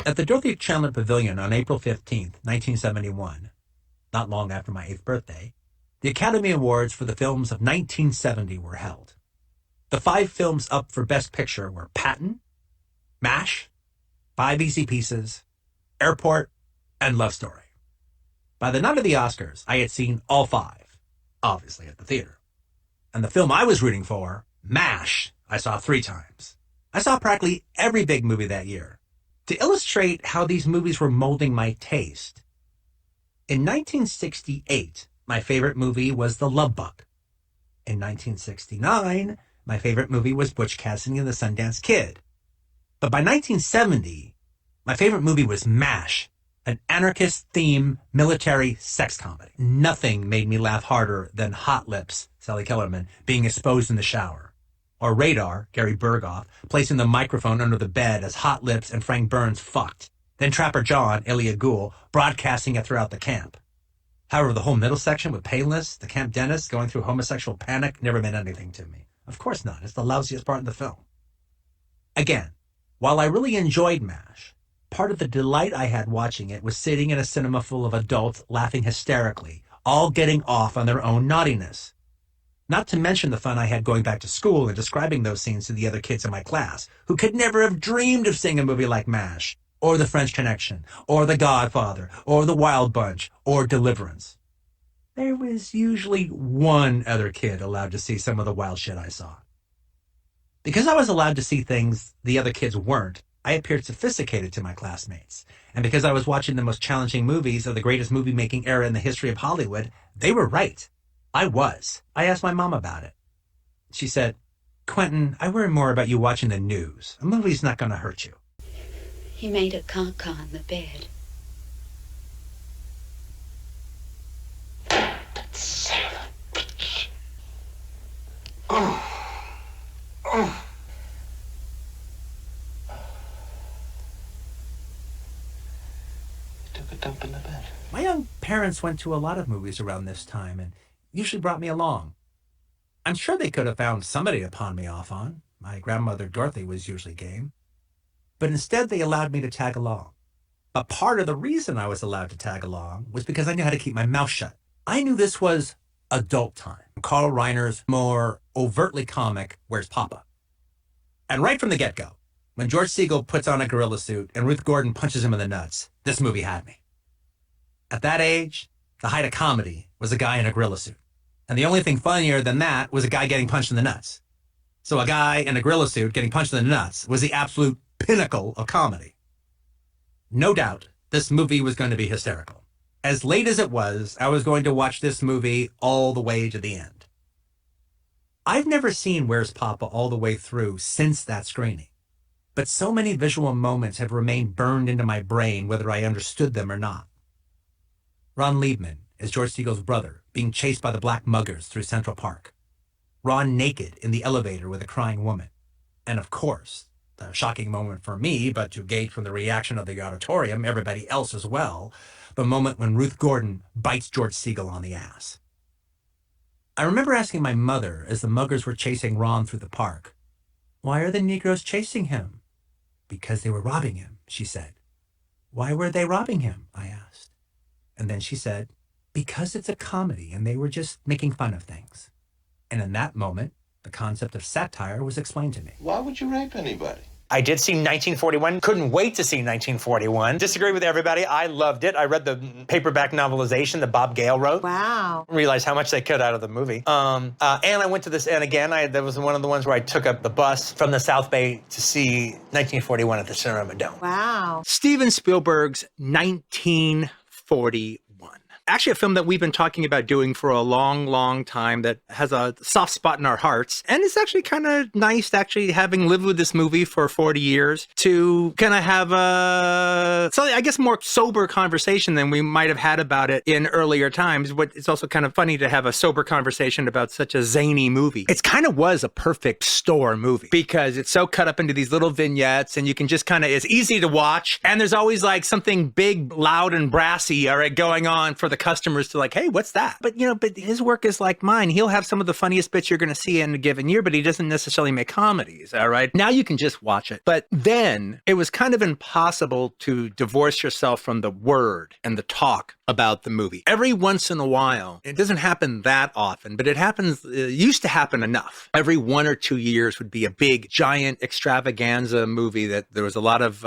At the Dorothy Chandler Pavilion on April 15th, 1971, not long after my 8th birthday, the Academy Awards for the films of 1970 were held. The 5 films up for Best Picture were Patton, MASH, 5 Easy Pieces, Airport, and Love Story. By the night of the Oscars, I had seen all 5, obviously at the theater. And the film I was rooting for, MASH, I saw 3 times. I saw practically every big movie that year. To illustrate how these movies were molding my taste, in 1968, my favorite movie was The Love Bug. In 1969, my favorite movie was Butch Cassidy and the Sundance Kid. But by 1970, my favorite movie was MASH, an anarchist-themed military sex comedy. Nothing made me laugh harder than Hot Lips, Sally Kellerman, being exposed in the shower. Or Radar, Gary Berghoff, placing the microphone under the bed as Hot Lips and Frank Burns fucked. Then Trapper John, Elia Gould, broadcasting it throughout the camp. However, the whole middle section with Painless, the camp dentist going through homosexual panic, never meant anything to me. Of course not. It's the lousiest part of the film. Again, while I really enjoyed MASH, part of the delight I had watching it was sitting in a cinema full of adults laughing hysterically, all getting off on their own naughtiness. Not to mention the fun I had going back to school and describing those scenes to the other kids in my class, who could never have dreamed of seeing a movie like MASH, or The French Connection, or The Godfather, or The Wild Bunch, or Deliverance. There was usually one other kid allowed to see some of the wild shit I saw. Because I was allowed to see things the other kids weren't, I appeared sophisticated to my classmates. And because I was watching the most challenging movies of the greatest movie-making era in the history of Hollywood, they were right. I was. I asked my mom about it. She said, "Quentin, I worry more about you watching the news. A movie's not going to hurt you." He made a caca on the bed. Son of a bitch. Oh. Oh. He took a dump in the bed. My young parents went to a lot of movies around this time and usually brought me along. I'm sure they could have found somebody to pawn me off on. My grandmother Dorothy was usually game. But instead they allowed me to tag along. But part of the reason I was allowed to tag along was because I knew how to keep my mouth shut. I knew this was adult time. Carl Reiner's more overtly comic Where's Poppa? And right from the get-go, when George Segal puts on a gorilla suit and Ruth Gordon punches him in the nuts, this movie had me. At that age, the height of comedy was a guy in a gorilla suit. And the only thing funnier than that was a guy getting punched in the nuts. So a guy in a gorilla suit getting punched in the nuts was the absolute pinnacle of comedy. No doubt, this movie was going to be hysterical. As late as it was, I was going to watch this movie all the way to the end. I've never seen Where's Poppa all the way through since that screening. But so many visual moments have remained burned into my brain whether I understood them or not. Ron Liebman is George Segal's brother, being chased by the Black Muggers through Central Park. Ron naked in the elevator with a crying woman. And of course, the shocking moment for me, but to gauge from the reaction of the auditorium, everybody else as well, the moment when Ruth Gordon bites George Segal on the ass. I remember asking my mother as the muggers were chasing Ron through the park, "Why are the Negroes chasing him?" "Because they were robbing him," she said. "Why were they robbing him?" I asked. And then she said, "Because it's a comedy and they were just making fun of things." And in that moment, the concept of satire was explained to me. Why would you rape anybody? I did see 1941. Couldn't wait to see 1941. Disagree with everybody. I loved it. I read the paperback novelization that Bob Gale wrote. Wow. Realized how much they cut out of the movie. And I went to this, and again, that was one of the ones where I took up the bus from the South Bay to see 1941 at the Cinema Dome. Wow. Steven Spielberg's 1941. Actually, a film that we've been talking about doing for a long, long time that has a soft spot in our hearts. And it's actually kind of nice, actually, having lived with this movie for 40 years, to kind of have I guess, more sober conversation than we might have had about it in earlier times. But it's also kind of funny to have a sober conversation about such a zany movie. It kind of was a perfect store movie because it's so cut up into these little vignettes and you can just kind of, it's easy to watch. And there's always like something big, loud, and brassy, all right, going on for the the customers to like, hey, what's that? But, but his work is like mine. He'll have some of the funniest bits you're going to see in a given year, but he doesn't necessarily make comedies, all right? Now you can just watch it. But then it was kind of impossible to divorce yourself from the word and the talk about the movie. Every once in a while, it doesn't happen that often, but it happens, it used to happen enough. Every 1 or 2 years would be a big, giant extravaganza movie that there was a lot of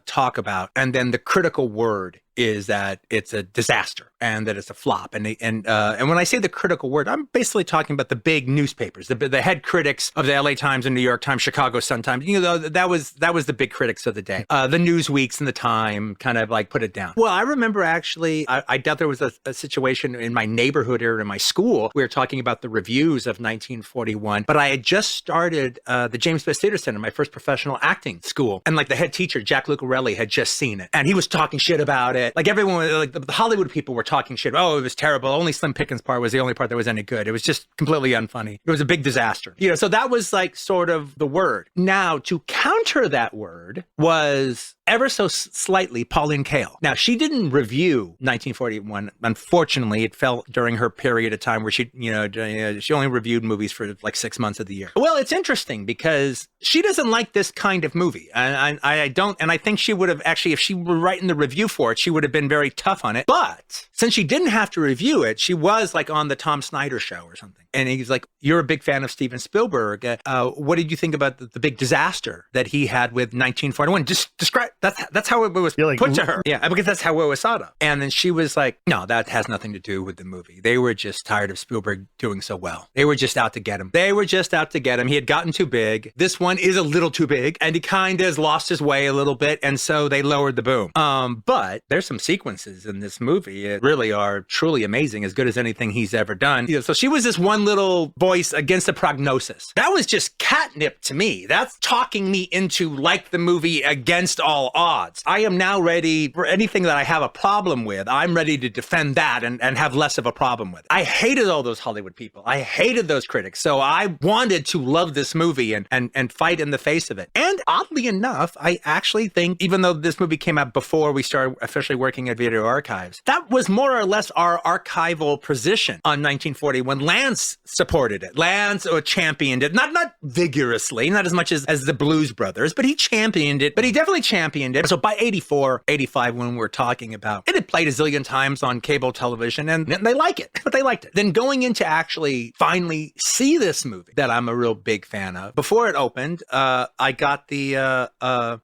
talk about. And then the critical word is that it's a disaster and that it's a flop. And when I say the critical word, I'm basically talking about the big newspapers, the head critics of the LA Times and New York Times, Chicago Sun-Times. That was the big critics of the day. The Newsweeks and the Time kind of like put it down. Well, I remember actually, I doubt there was a situation in my neighborhood or in my school. We were talking about the reviews of 1941, but I had just started the James Best Theater Center, my first professional acting school. And like the head teacher, Jack Lucarelli, had just seen it. And he was talking shit about it. Like everyone, like the Hollywood people were talking shit. Oh, it was terrible. Only Slim Pickens' part was the only part that was any good. It was just completely unfunny. It was a big disaster. So that was like sort of the word. Now, to counter that word was ever so slightly Pauline Kael. Now, she didn't review 1941. Unfortunately, it fell during her period of time where she only reviewed movies for like 6 months of the year. Well, it's interesting because she doesn't like this kind of movie. And I don't, and I think she would have actually, if she were writing the review for it, she would have been very tough on it. But since she didn't have to review it, she was like on the Tom Snyder show or something. And he's like, you're a big fan of Steven Spielberg. What did you think about the big disaster that he had with 1941? Just describe, that's how it was put to her. Yeah, because that's how it was thought of. And then she was like, no, that has nothing to do with the movie. They were just tired of Spielberg doing so well. They were just out to get him. He had gotten too big. This one is a little too big, and he kind of has lost his way a little bit, and so they lowered the boom. But there's some sequences in this movie that really are truly amazing, as good as anything he's ever done. So she was this one little voice against the prognosis. That was just catnip to me. That's talking me into like the movie against all odds. I am now ready for anything that I have a problem with. I'm ready to defend that and have less of a problem with it. I hated all those Hollywood people. I hated those critics. So I wanted to love this movie and fight in the face of it. And oddly enough, I actually think, even though this movie came out before we started officially working at Video Archives, that was more or less our archival position on 1941. Lance supported it. Lance championed it. Not vigorously, not as much as the Blues Brothers, but he championed it. But he definitely championed it. So by 84, 85, when we're talking about it, had played a zillion times on cable television, and they like it. But they liked it. Then going into actually finally see this movie that I'm a real big fan of, before it opened, I got the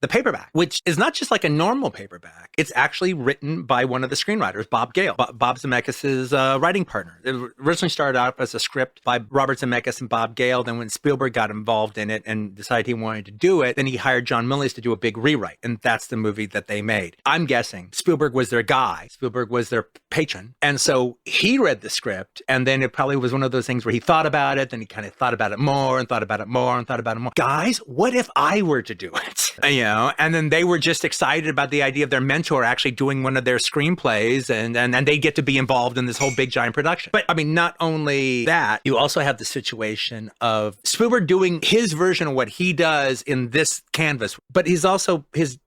paperback, which is not just like a normal paperback. It's actually written by one of the screenwriters, Bob Gale, Bob Zemeckis' writing partner. It originally started out as a script by Robert Zemeckis and Bob Gale. Then when Spielberg got involved in it and decided he wanted to do it, then he hired John Milius to do a big rewrite. And that's the movie that they made. I'm guessing Spielberg was their guy. Spielberg was their patron. And so he read the script, and then it probably was one of those things where he thought about it, then he kind of thought about it more and thought about it more and thought about it more. Guys, what if I were to do it? And then they were just excited about the idea of their mentor actually doing one of their screenplays, and they get to be involved in this whole big giant production. But I mean, not only that, you also have the situation of Spielberg doing his version of what he does in this canvas, but his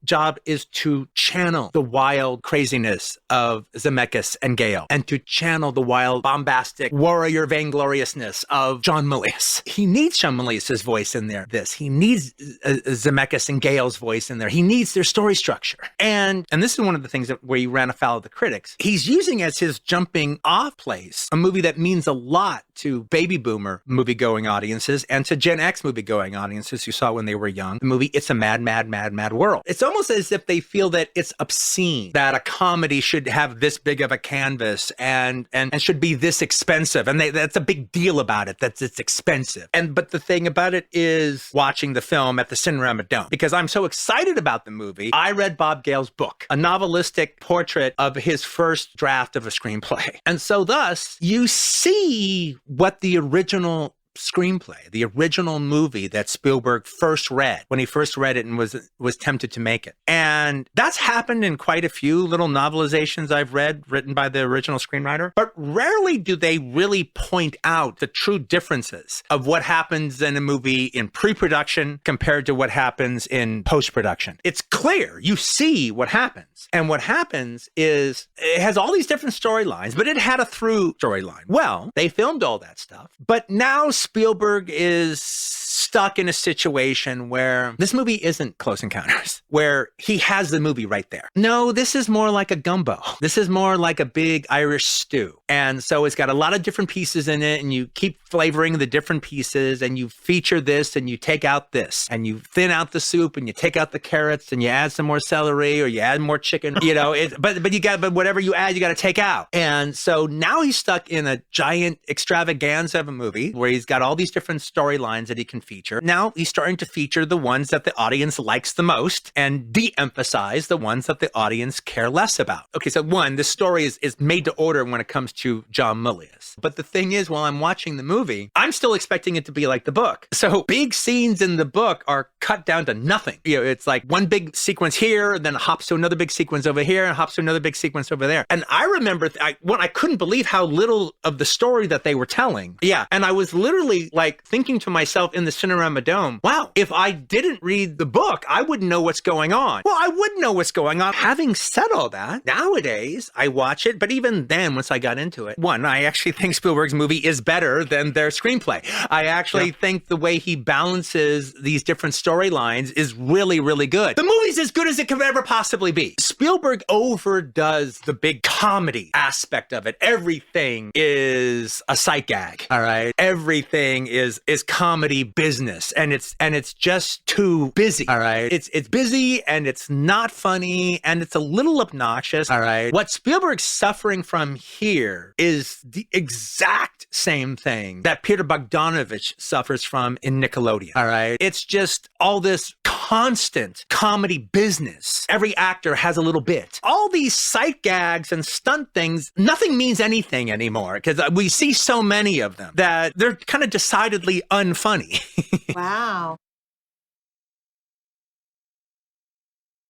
job is to channel the wild craziness of Zemeckis and Gale, and to channel the wild, bombastic, warrior vaingloriousness of John Milius. He needs John Milius' voice in there. He needs Zemeckis and Gale's voice in there. He needs their story structure. And this is one of the things where he ran afoul of the critics. He's using as his jumping off place a movie that means a lot to baby boomer movie-going audiences and to Gen X movie-going audiences who saw it when they were young. The movie It's a Mad, Mad, Mad, Mad World. It's almost as if they feel that it's obscene that a comedy should have this big of a canvas and should be this expensive. And that's a big deal about it, that it's expensive. But the thing about it is watching the film at the Cinerama Dome, because I'm so excited about the movie. I read Bob Gale's book, a novelistic portrait of his first draft of a screenplay. And so thus, you see what the original screenplay, the original movie that Spielberg first read when he first read it and was tempted to make it. And that's happened in quite a few little novelizations I've read written by the original screenwriter, but rarely do they really point out the true differences of what happens in a movie in pre-production compared to what happens in post-production. It's clear. You see what happens. And what happens is it has all these different storylines, but it had a through storyline. Well, they filmed all that stuff, but now Spielberg is stuck in a situation where this movie isn't Close Encounters, where he has the movie right there. No, this is more like a gumbo. This is more like a big Irish stew. And so it's got a lot of different pieces in it, and you keep flavoring the different pieces, and you feature this, and you take out this, and you thin out the soup, and you take out the carrots, and you add some more celery, or you add more chicken, but whatever you add, you got to take out. And so now he's stuck in a giant extravaganza of a movie where he's got all these different storylines that he can feature. Now he's starting to feature the ones that the audience likes the most and de-emphasize the ones that the audience care less about. Okay, so one, the story is made to order when it comes to John Milius. But the thing is, while I'm watching the movie, I'm still expecting it to be like the book. So big scenes in the book are cut down to nothing. It's like one big sequence here, and then hops to another big sequence over here, and hops to another big sequence over there. And I remember, I couldn't believe how little of the story that they were telling. Yeah, and I was literally like thinking to myself in the Cinerama Dome, wow, if I didn't read the book, I wouldn't know what's going on. Well, I would know what's going on. Having said all that, nowadays I watch it, but even then, once I got into it, one, I actually think Spielberg's movie is better than their screenplay. I actually think the way he balances these different storylines is really, really good. The movie's as good as it could ever possibly be. Spielberg overdoes the big comedy aspect of it. Everything is a sight gag, all right? Everything is comedy business, and it's just too busy, all right? It's busy, and it's not funny, and it's a little obnoxious, all right? What Spielberg's suffering from here is the exact same thing that Peter Bogdanovich suffers from in Nickelodeon, all right? It's just all this constant comedy business. Every actor has a little bit. All these sight gags and stunt things, nothing means anything anymore because we see so many of them that they're kind of decidedly unfunny. Wow.